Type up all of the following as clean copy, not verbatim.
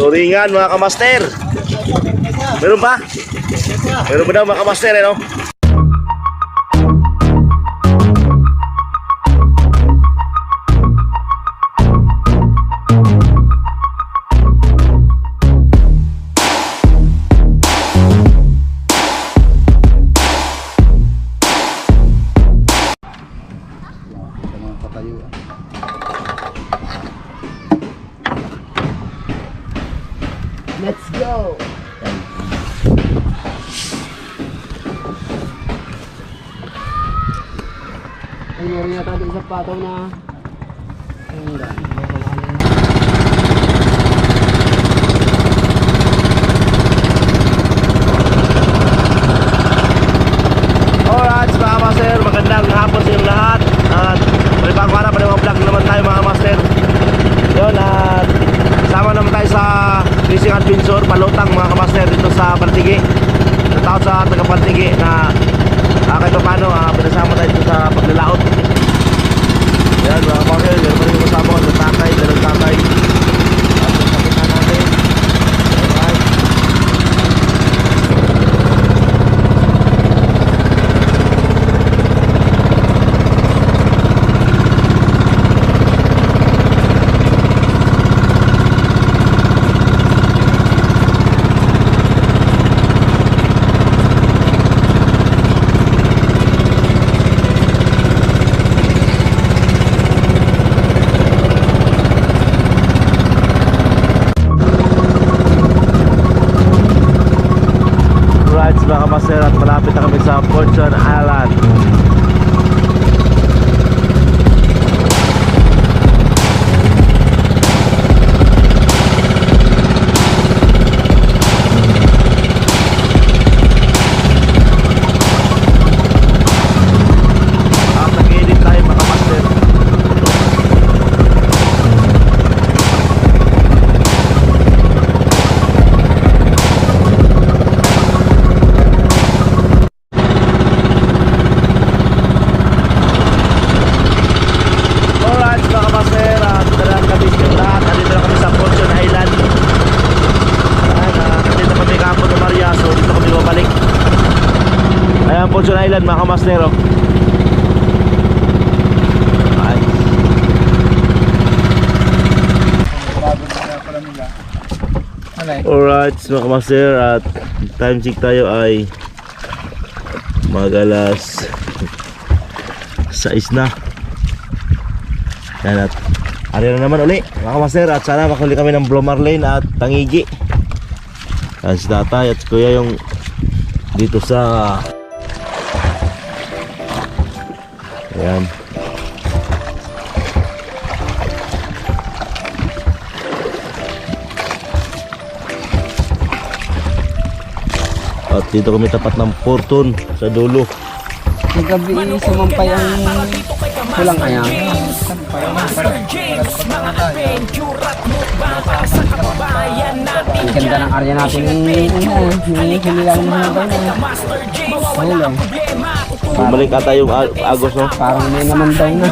Turingan mga kamaster. Meron ba? Meron ba daw mga kamaster no? Let's go! Ay, meron yata doon sa pataw na Alright mga kamaster, magandang hapon sa inyong lahat. At may pangkara pa rin mga vlog naman tayo mga kamaster. Yun, at sama naman tayo sa fishing adventure Palutang mga kamaster dito sa Partigi. Shoutout sa taga Partigi na kahit pa paano pinasama tayo dito sa paglalaot. Yan mga kamaster, meron pa rin yung kasama ko sa tatay, dalawang tatay. At yung kapitan natin. Alright. Mga kamaster, at malapit na kami sa Fortune Island. Nag-edit tayo mga kamaster. Fortune Island mga kamaster. Alright mga kamaster, at time check tayo ay mag-alas 6 na. Yan, at ari na naman uli mga kamaster, at sana makuli kami ng Blue Marlin at Tangigi. Yan si tatay at kuya yung dito sa ayan. At dito kami tapat ng Fortune sa dulo. Nagabi sumampay ang kulang ayang. Ang ganda ng area natin hinilang naman. Bumalik ata yung Agos no? Parang may naman daw na.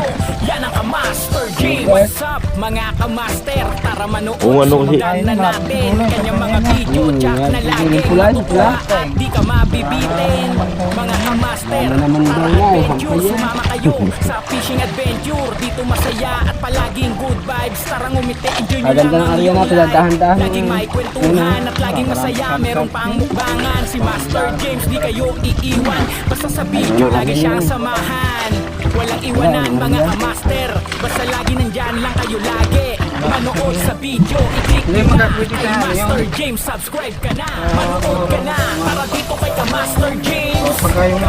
What's up mga kamaster? Tara manood ano kasi na natin kanyang mga video chat na lagi at di ka mabibitin. Mga kamaster, tara adventure, sumama kayo sa fishing adventure. Dito masaya at palaging good vibes. Tara ngumiti, enjoy nyo lang ang iulan. Laging may kwentuhan at laging masaya. Meron pang mukbangan, si Master James di kayo iiwan. Basta sa video lagi siyang samahan. Walang iwanan mga kamaster, basta lagi nandyan lang kayo lagi. Manood sa video, i-click nyo na kay Master James, subscribe ka na, manood ka na. Para dito kay Master James,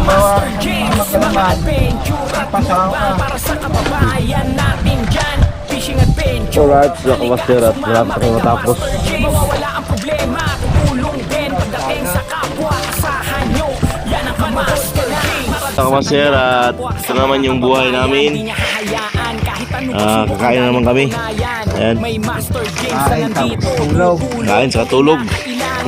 Master James, mga adventure at mukbang para sa kababayan natin dyan. Fishing adventure, alright mga kamaster, at malapit na matapos. mawawala ang problema, tutulong din pagdating sa kapwa. Asahan nyo, yan ang Master James. Mga kamaster, at ito naman yung buhay namin. Kakain na naman kami. Ayan. May Master James na nandito. Kain sa tulog.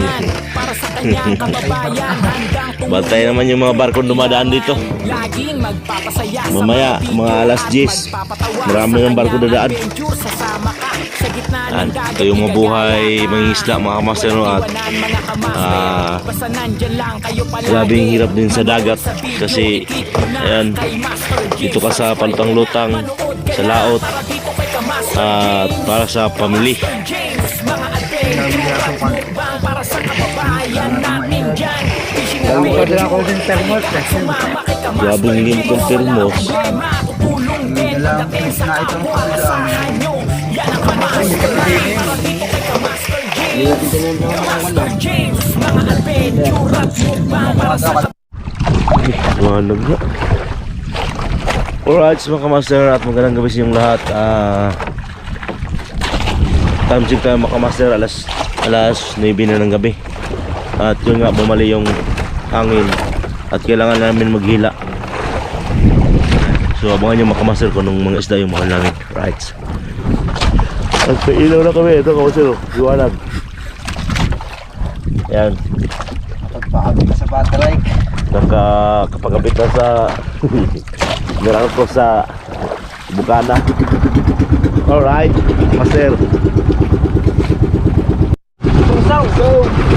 kailangan para sa kanyang kababayan. Handang tumulong. Bantay naman yung mga barko dumadaan dito. Laging magpapasaya sa Mamaya, mga alas 10, marami ng barko dadaan. adventure, sasama ka sa gitna ng Yan, dagat. ito yung mabuhay, mangingisda, mga kamaster, no? At basta nandyan lang kayo palagi. grabing hirap din sa dagat kasi ayan, dito ka sa palutang-lutang, sa laot, at para sa pamilya. Para sa kababayan natin dyan. Grabing hindi mo confirmos. Matutulong din pagdating sa kapwa. Asahan nyo. Yan ang Kamaster Ride. Para dito kay Kamaster James. Kamaster James. Mga adventure at mukbang para sa Mahanag na. Alright, mga kamaster, at magandang gabi sa inyong lahat. Time check tayo mga kamaster, alas 9 na ng gabi. At yun nga, bumali yung hangin at kailangan namin maghila. So abangan nyo mga kamaster kung anong mga isda yung mahal namin. Right. At sa ilaw na kami, ito kamaster, liwanag. Yan, Pagpakabit ka sa battery. nakakapagabit na sa meron ko sa bukana. Alright, master.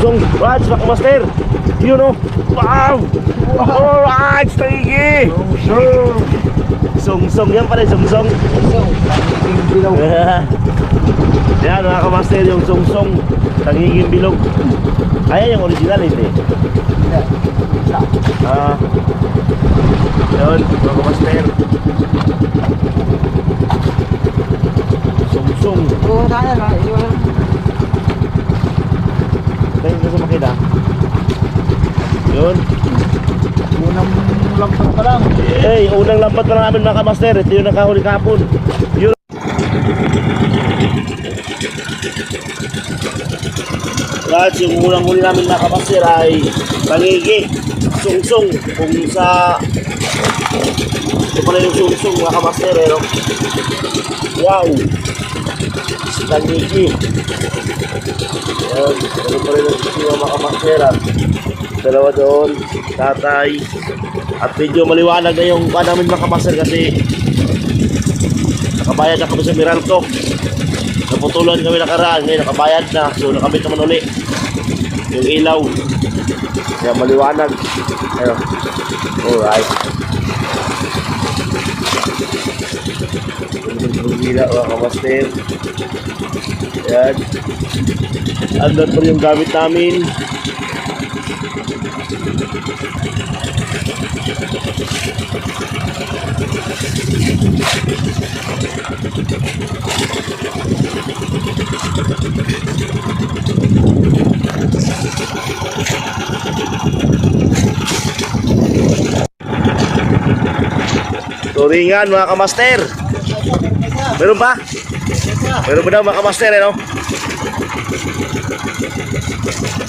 Song, right, mga master. You know, wow. Alright, tagi. Song yan pala, song. Yan mga kamaster, yung song tangiging bilog. Ayan yung original, hindi. Yun, mga kamaster. Song. Oo, sana na. Tayo na sa makina. Yun. Unang lampas pa lang. Unang lambat pa namin mga kamaster. Ito yung nakahuli kahapon. Yun. Lahat yung unang huli namin mga kamaster ay tangigi, sungsong. Kung sa ito pala yung sungsong mga kamaster, no? Wow, si tangigi. Yan, ano pa rin ang sisiwa mga kamaster. Dalawa doon, tatay. At medyo maliwanag na yung namin mga kamaster kasi nakabayad na kami sa Meralco. Naputulan kami nakaraan, ngayon nakabayad na. So nakabit naman uli yung ilaw. Kaya maliwanag. Ayun. Alright. Yung ilaw mga kamaster. Ayan. Andun pa yung gamit namin. Turingan mga kamaster. Meron ba? Meron ba daw mga kamaster, no?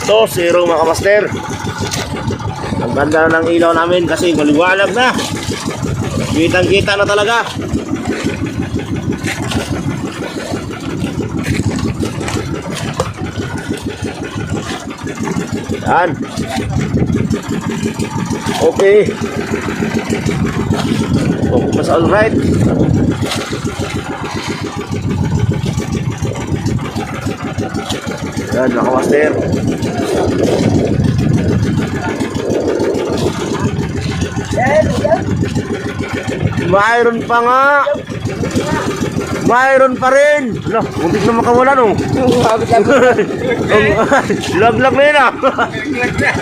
So, 0 mga kamaster. Ang ganda ng ilaw namin kasi maliwanag na. Kitang-kita na talaga. Yan. Okay. Okay, mas alright. Yan, mga kamaster. Mayroon pa nga. Mayroon pa rin. Ano, muntik na makawala, no? Laglag na yun, ah.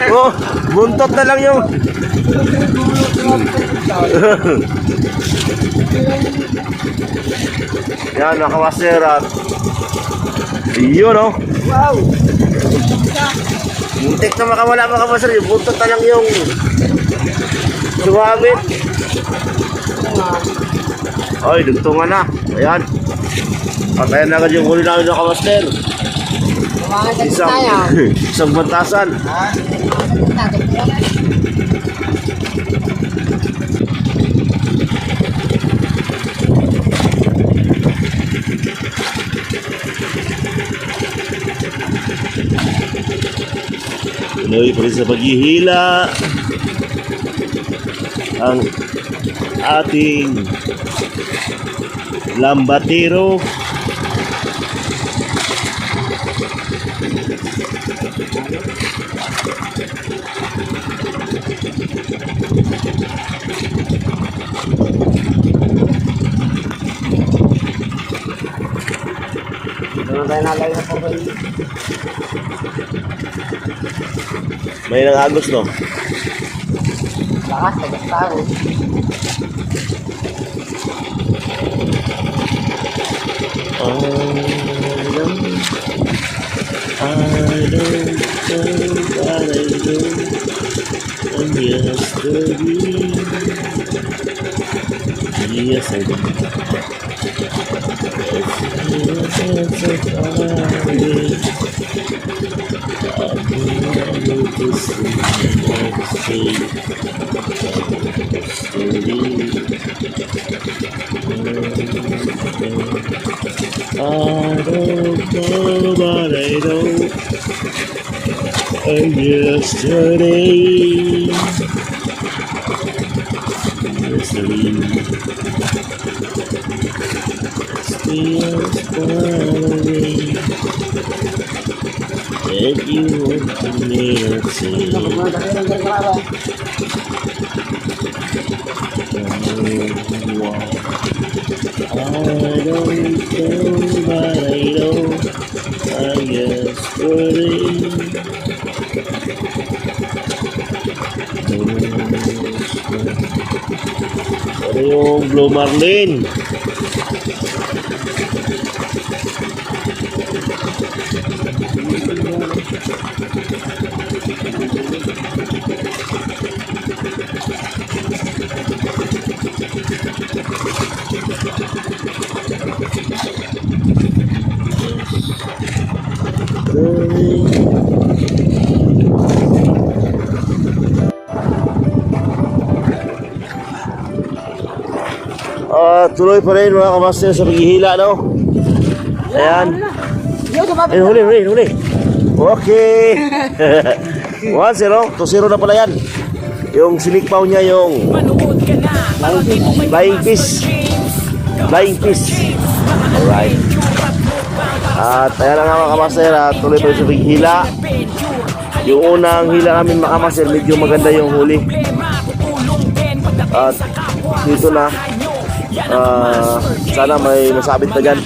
Oh, buntot na lang yung yan, nakawasirat. Yun, no? Wow! Muntik na makawala mga kabasar, yung buntot na lang yung sumabit. Ay, dugtungan na. Ayan. Patayan na agad yung huli namin ng kamaster. Isang bantasan. Tuloy pa rin sa paghihila ang ating lambatero. May nang agos, no? Lakas, tagas tao. I don't know what I do. And yesterday, yes I do. It's so far away. I've been able to see and see I don't know, but I know. And yesterday, still far away. And you want to never say, I don't know, but I know. I yesterday. Ano yung Blue Marlin? Tuloy pa rin mga kamaster sa paghihila, no? Ayan. Ayun, huli. Okay. 1-0. 2-0 na pala yan. Yung sinikpaw niya yung flying fish. Alright. At ayan na nga mga kamaster, tuloy pa rin sa paghihila. Yung unang hila namin mga kamaster, medyo maganda yung huli. At dito na, sana may masabit pa dyan.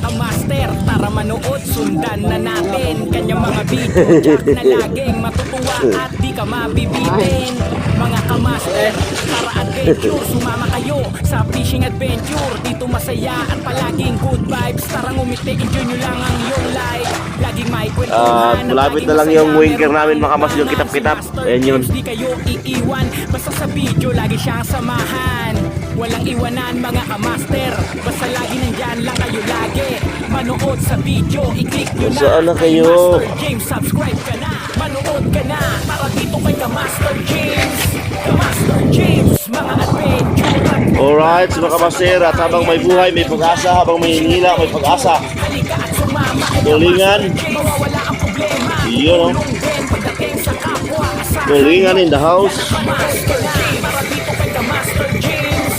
Tara manood, sundan na natin kanyang mga video jack na laging matutuwa at di ka mabibitin. Mga kamaster, tara adventure, sumama kayo sa fishing adventure. Dito masaya at palaging good vibes. Tara ngumiti, enjoy nyo lang ang iyong life. Laging may kwentuhan. Malapit na lang yung winker namin mga kamaster, yung kitap-kitap. Ayan yun. Di kayo iiwan, basta sa video lagi siyang samahan. Walang iwanan mga kamaster, basta lagi nandyan lang kayo lagi. Manood sa video, i-click nyo na. Saan na kayo? Kay Master James, subscribe ka na. Manood ka na, para dito kay Master James. Master James, mga adventure. Alright, mga kamaster, at habang may buhay, may pag-asa. Habang may hinila, may pag-asa. Halika at sumama kay Tulingan. Master James. Mawawala ang problema. Yun, no? Tulong din pagdating sa kapwa. Tulingan in the house. Master James, para dito kay Master James.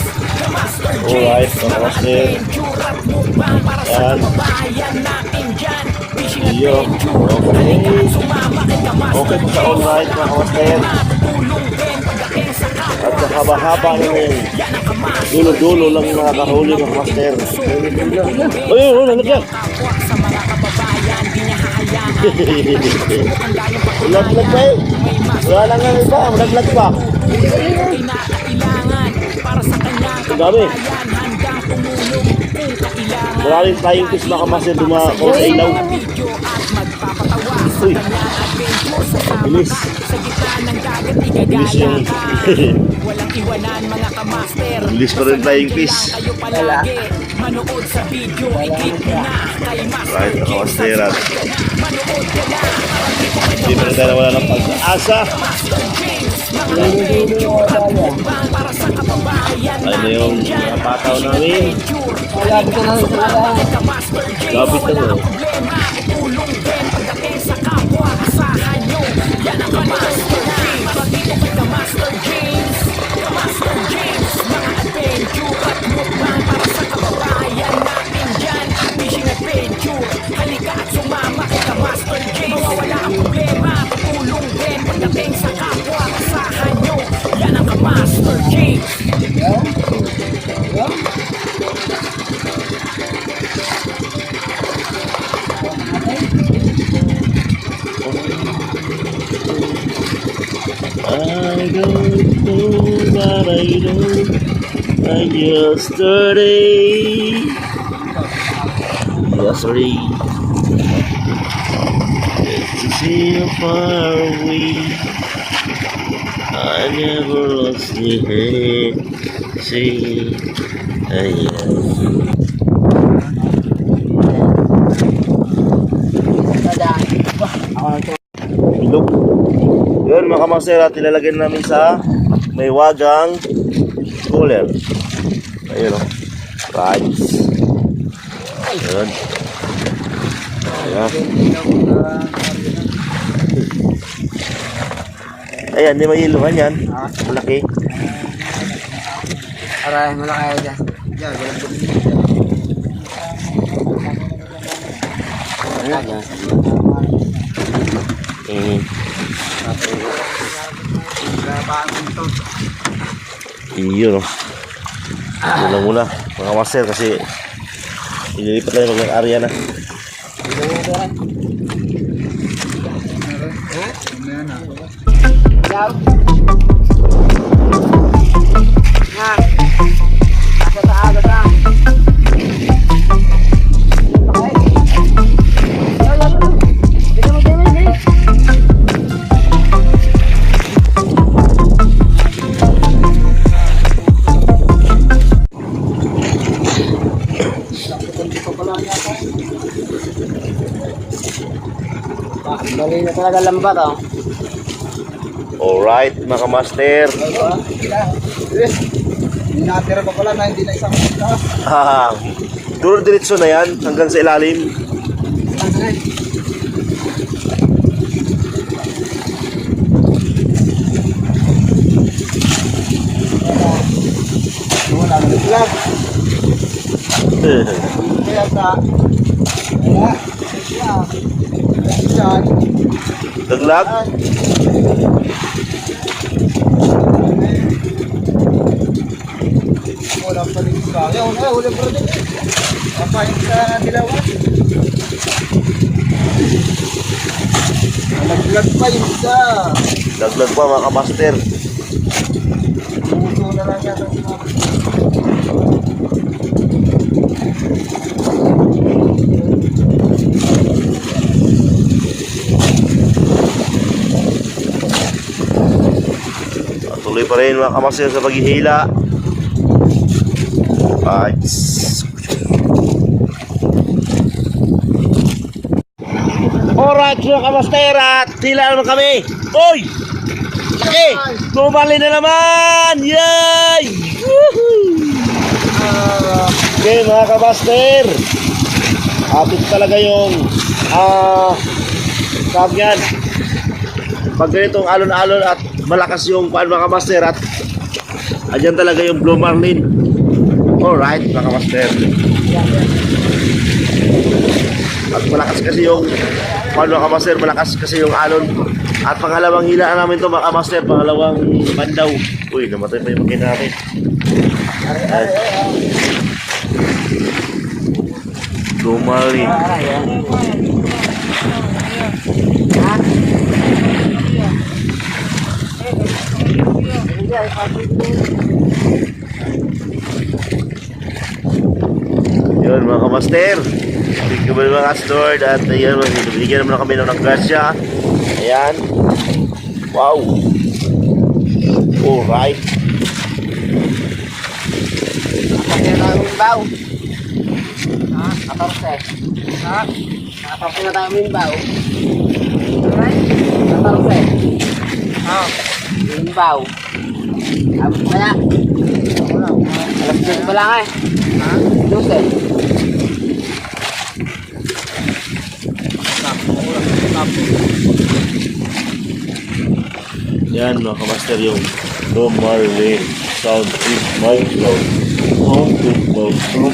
Master James, Alright, mga kamaster. adventure at mukbang para sa Yan. kababayan natin dyan. Fishing Yo. adventure. Okay. Halika at sumama kay Master Okay po sa alright, mga kamaster. Matutulong din pagdating sa kapwa. At sa haba-haba na yun. Yan ang kamaster. Dulo-dulo lang yung nakakahuli, mga kamaster. Ayun, nalagyan. Kapwa sa mga kababayan, di niya hahayaan. Nalaglag pa eh. Wala lang nga iba, nalaglag pa. Kinakailangan para sa kanyang Dami. kababayan, handang tumulong kung kailangan. Maraming flying fish mga kamaster dumako sa ilaw. Video at magpapatawa sa Uy. kanyang adventure sa Bilis. sa gitna ng dagat Bilis igagala yun. ka. Walang iwanan mga kamaster. Bilis pa rin flying fish. Lang kayo palagi. Manood sa video, i-click nyo na kay Master Right, mga James. kamaster. At Manood ka na. Para dito kay hindi pa rin tayo wala ng pag-asa. Master James. Mga adventure at mukbang para sa kababayan Ayun na yung natin dyan. napataw Fishing namin. adventure. Halika at sumama kay Master James. Lapit na Wala mo. ang problema. Tulong din pagdating sa kapwa. Asahan nyo. Yan ang Master Master James, Master James, mga adventure at mukbang para sa kababayan natin dyan. Fishing adventure, halika at sumama kay Master James. Mawawala ang problema, tutulong din pagdating sa kapwa. Kasahan nyo, yan ang Master James. I don't know what I know like yesterday. Yesterday. To see how far away. I never lost the head. See, Bilog. Yun mga kamaster, at ilalagay namin sa may wagang cooler. Ayun o. Rice. Ayun. Ayan. Ayan, di mailuhan yan. Malaki. Aray, malaki dyan. Yan, Ayan. Iyon o. Yun lang muna mga master kasi ililipat lang yung mga area na. Bali na talaga lambat oh. Alright mga master. Natira pa pala na hindi na isang kita. Duro diretso na yan hanggang sa ilalim. Wala na lang. Kaya sa Daglag. wala pa rin sa kaya wala pa rin. Kapain sa dilawan. Naglag pa yung isa. Daglag pa mga master. Puso na lang yan. Tuloy pa rin mga kamaster sa paghihila. Alright mga kamaster, at hila naman kami. Oy! Laki! Tumali na naman! Yay! Woohoo! Okay mga kamaster, at ito talaga yung tawag yan. Pag ganitong alon-alon at malakas yung paan mga master, at andyan talaga yung blue marlin. Alright mga master. At malakas kasi yung paan mga master, malakas kasi yung alon. At pangalawang hilaan namin to mga master, pangalawang bandaw. Uy, namatay pa yung makina namin. Blue marlin. Yun mga kamaster, thank you very much Lord. At ayan, binigyan naman kami ng grasya. Ayan. Wow. Alright. Kapag na tayo mimbaw. 14. Kapag na tayo mimbaw. 14. Mimbaw. Abot pa na. Alas 10 pa lang eh. 12. Yan mga kamaster yung Dom Marlin Sound Trip Microphone. Sound Trip Microphone.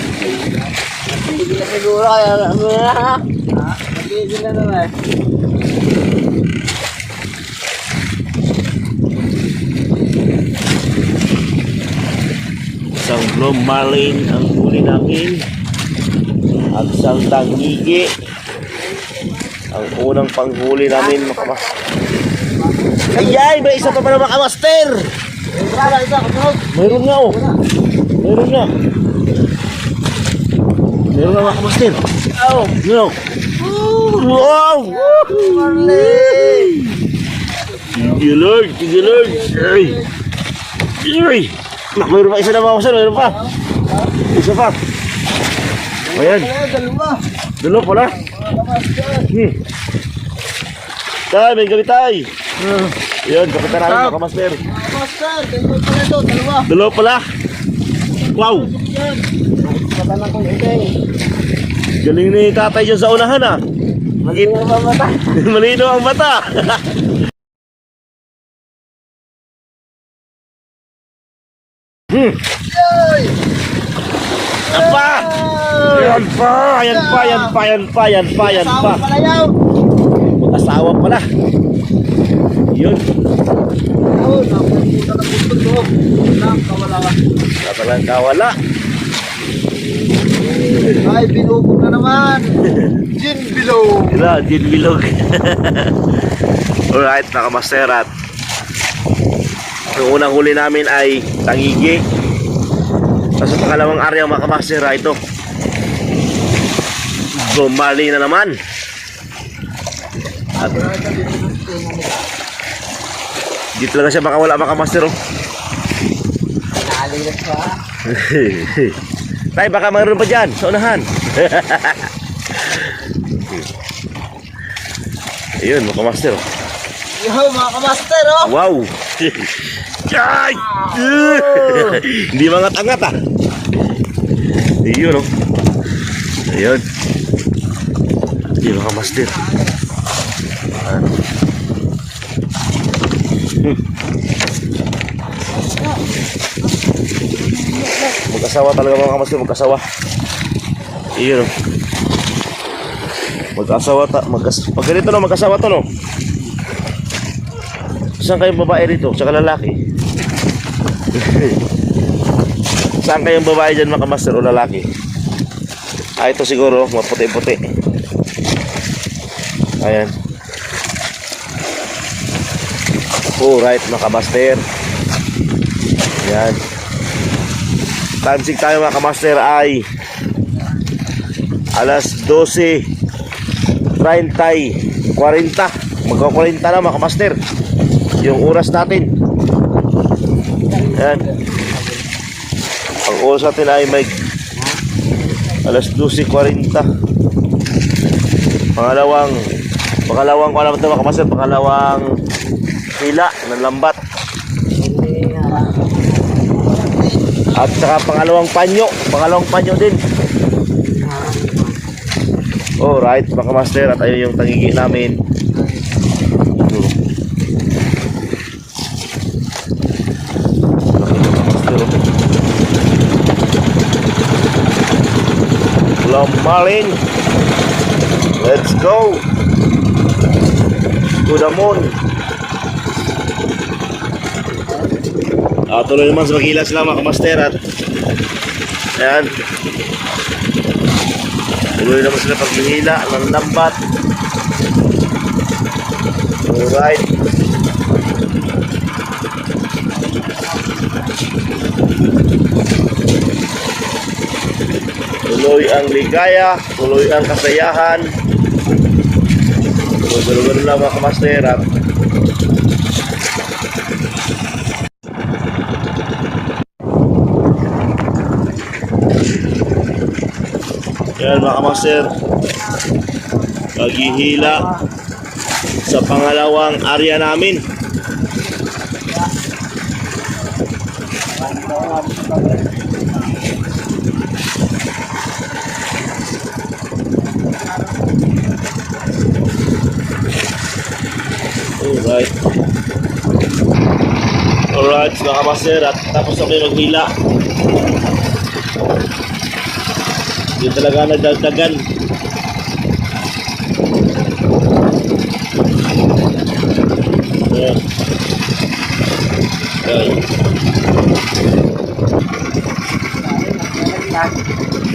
Hindi na siguro kaya ano na ha? Hindi na naman. Isang Dom Marlin ang huli namin. At isang tangigi. Ang unang panghuli namin mga kamaster. Ayay! May isa pa pala mga kamaster! Mayroon nga oh. Mayroon nga. Mayroon nga mga kamaster. Oh. No. Wow! Tigilog! Tigilog! Ay! Ay! Mayroon pa isa na mga kamaster. Mayroon pa. Isa pa. Ayan. Dalawa pala. Tay, may gabi tay. Yun, kapitan namin mga kamaster. Master, ganito pala ito, dalawa. Dalawa pala. Wow! Matanan ko ito. Galing ni tatay dyan sa unahan ah. Malino ang mata. Malino ang mata. Apa? Yan pa, yan pa, yan pa, yan pa, yan pa, yan pa. Asawa pala yaw. Mag-asawa pala. Yun. Oo, napunta na punto ko. Kawala. Katalang kawala. Ay, binubog na naman. Gin below. Sila, din bilog. Alright, nakamasterat. Yung unang huli namin ay tangigi. Tapos sa pangalawang area mga kamasera ito. Gumali na naman. At di talaga siya makawala mga kamaster oh. Nalilit pa. Tay, baka mayroon pa dyan sa unahan. Ayun mga kamaster oh. Yo, mga kamaster, oh. Wow. Ay! Hindi mangat-angat ah. Ayun oh. Ayun. Ayun mga kamaster. Mag-asawa talaga mga kamaster, mag-asawa. Iyon o. Mag-asawa pag ganito no, mag-asawa to no. Saan kayong babae rito? Tsaka lalaki? Saan kayong babae dyan mga kamaster o lalaki? Ah, ito siguro, maputi-puti. Ayan. Alright mga kamaster. Ayan. Timesig tayo mga kamaster ay alas 12:30, 40. Magka-40 na mga kamaster yung oras natin. Ayan. Ang oras natin ay may alas 12:40. Pangalawang ko alam ito mga kamaster, pangalawang hila ng lambat. At saka pangalawang panyo din. Alright mga master, at ayun yung tangigi namin. Marlin, let's go to the moon. Tuloy naman sa Magilas lang mga kamaster at ayan, tuloy naman sila paghihila ng lambat. Alright, tuloy ang ligaya, tuloy ang kasayahan, tuloy lang mga kamaster at yan mga kamaster, paghihila sa pangalawang area namin. Alright. Alright, mga kamaster, at tapos na kayo maghila. Hindi talaga nagdagdagan. Ayan. Ayan.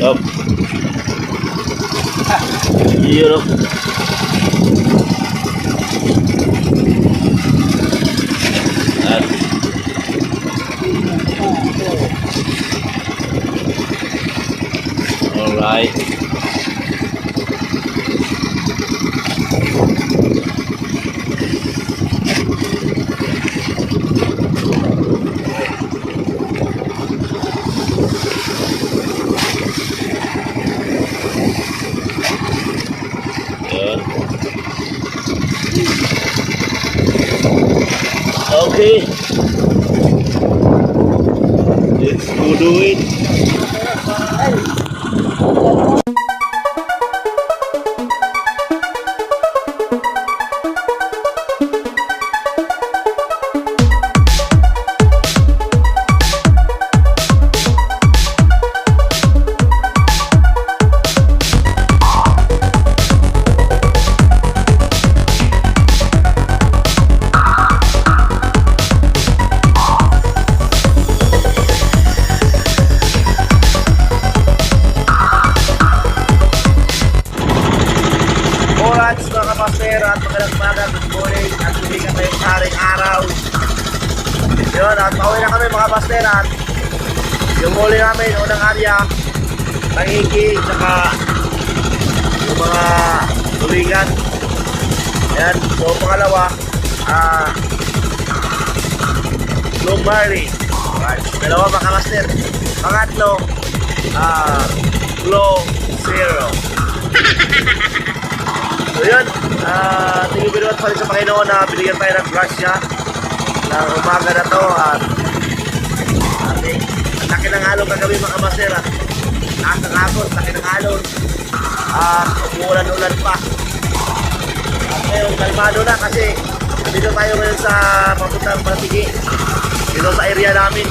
Yup. Yun o. Ayan. Alright. Ayan. Okay. Let's go do it. Alright, mga kamaster, at magandang umaga, good morning, at umikat na yung haring araw. Yun, at pauwi na kami mga kamaster, at yung huli namin, unang area, tangiki, saka yung mga tulingan. Ayan, so pangalawa, Blue Marlin. Alright, dalawa mga kamaster. Pangatlo, Glow Zero. So yun, thank you very much pa rin sa Panginoon na binigyan tayo ng grasya ng umaga na to at ang laki ng alon kagabi mga kamaster at lakas ng hapon, laki ng alon at umuulan-ulan pa at ngayon kalmado na kasi dito tayo ngayon sa papuntang Pasigi dito sa area namin.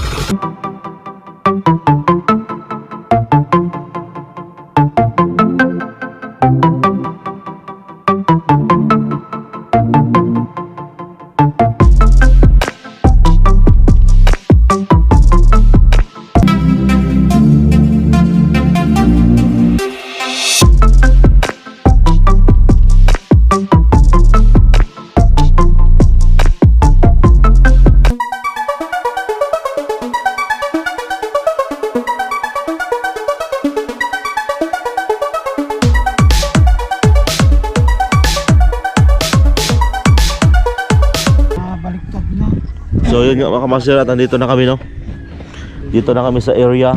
So yun nga mga kamaster, at nandito na kami no. Dito na kami sa area.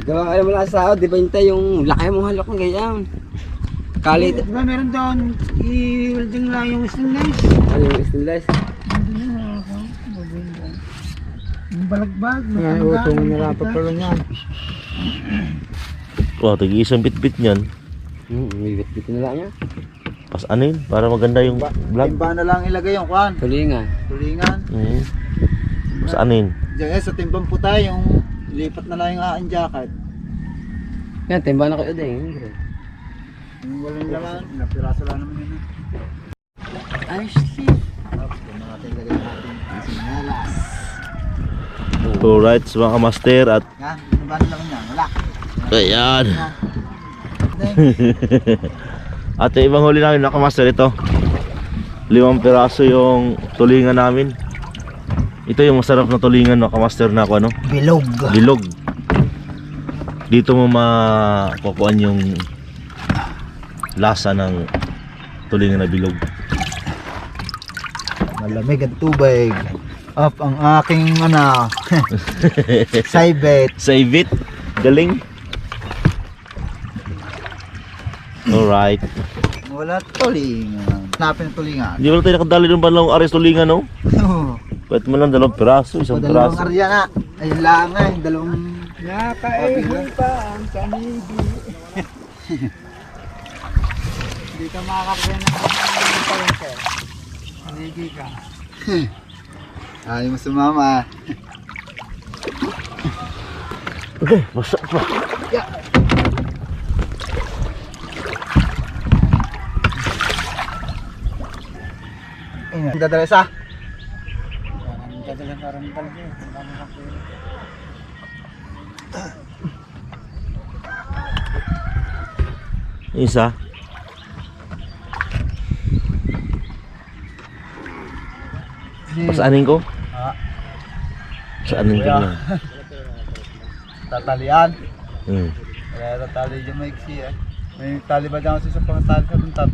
Gawa kayo mula sa di ba hintay yung laki mong halok ng ganyan. Kalit. Diba meron doon, i-welding lang yung stainless. Ano yung stainless? Yung balagbag, Ay, utong nila papalo niyan. Wow, tagi-isang bit-bit niyan. Bibit-bit nila niya. Pas anin, para maganda yung vlog. Timba na lang ilagay yung kwan. Tulingan. Tulingan. Pas anin. Diyan sa timbang puta, yung lipat na lang yung aking jacket. Yan, timba na kayo din. Yung walang laman, napiraso lang naman yun. Ay, shit. Tapos doon natin ilagay natin yung sinyalas. Alright, mga kamaster, at Yan, binabaan lang niya, wala. ayan. Then, At yung ibang huli namin mga kamaster, ito 5 piraso yung tulingan namin. Ito yung masarap na tulingan mga kamaster na ako, ano? bilog. Bilog. Dito mo makukuhan yung lasa ng tulingan na bilog. Malamig ang tubig. Up ang aking saibet. Save it. Galing. Alright. Wala tulingan. Hanapin ang tulingan. Hindi mo na tayo nakadali ng balong ares tulingan, no? Pwede mo lang 2 piraso, 1 Dalawang piraso. arya na. Ayun lang nga, yung dalawang... Nakaihin pa ang kanigi. Hindi ka makakapya na kanigi ka. Ayaw mo sumama. Okay, basta pa. Ayun, dadalesa. Dadalesa parang talaga. Isa. Pasaanin ko? Ha? Saanin ko Kuya. na. Tatalian. Hmm. Kaya tatali yung maiksi eh. May tali ba dyan kasi sa pangatali sa buntat?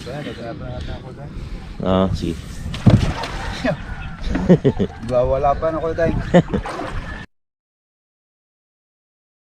Kaya dadalesa natin ako dyan. Ah, sige. Wala pa na ako dyan.